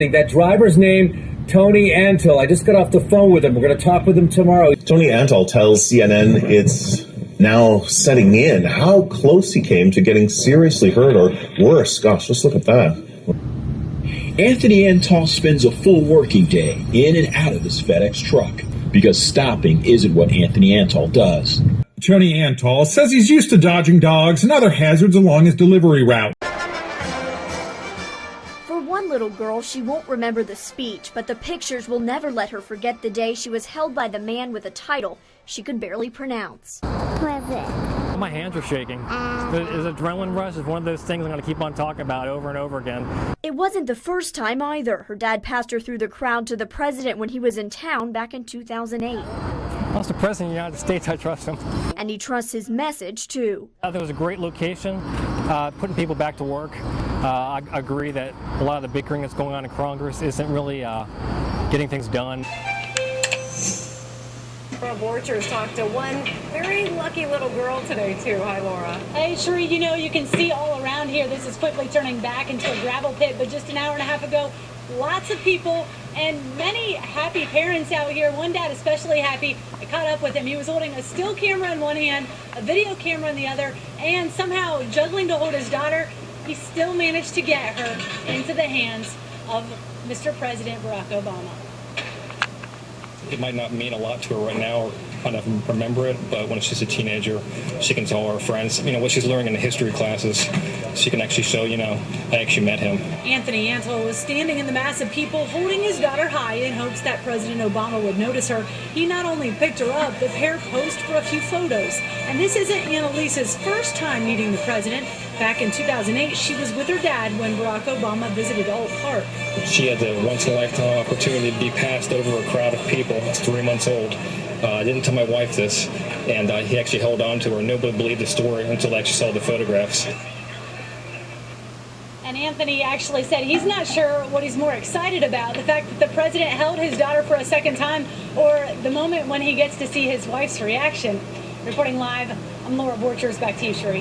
That driver's name, Tony Antal. I just got off the phone with him. We're going to talk with him tomorrow. Tony Antal tells CNN it's now setting in how close he came to getting seriously hurt or worse. Gosh, just look at that. Anthony Antal spends a full working day in and out of his FedEx truck because stopping isn't what Anthony Antal does. Tony Antal says he's used to dodging dogs and other hazards along his delivery route. For one little girl, she won't remember the speech, but the pictures will never let her forget the day she was held by the man with a title she could barely pronounce. President. My hands are shaking. His adrenaline rush is one of those things I'm going to keep on talking about over and over again. It wasn't the first time either. Her dad passed her through the crowd to the president when he was in town back in 2008. That's the president of the United States. I trust him. And he trusts his message, too. There was a great location, putting people back to work. I agree that a lot of the bickering that's going on in Congress isn't really getting things done. Laura Borchers talked to one very lucky little girl today, too. Hi, Laura. Hey, Sheree, you know, you can see all around here. This is quickly turning back into a gravel pit, but just an hour and a half ago, lots of people and many happy parents out here. One dad especially happy. I caught up with him. He was holding a still camera in one hand, a video camera in the other, and somehow juggling to hold his daughter. He still managed to get her into the hands of Mr. President Barack Obama. It might not mean a lot to her right now or kind of remember it, but when she's a teenager, she can tell her friends, what she's learning in the history classes. She can actually show, I actually met him. Anthony Antal was standing in the mass of people holding his daughter high in hopes that President Obama would notice her. He not only picked her up, the pair posed for a few photos. And this isn't Annalisa's first time meeting the president. Back in 2008, she was with her dad when Barack Obama visited Oak Park. She had the once-in-a-lifetime opportunity to be passed over a crowd of people. It's 3 months old. I didn't tell my wife this, and he actually held on to her. Nobody believed the story until they actually saw the photographs. And Anthony actually said he's not sure what he's more excited about, the fact that the president held his daughter for a second time or the moment when he gets to see his wife's reaction. Reporting live, I'm Laura Borchers. Back to you, Sheree.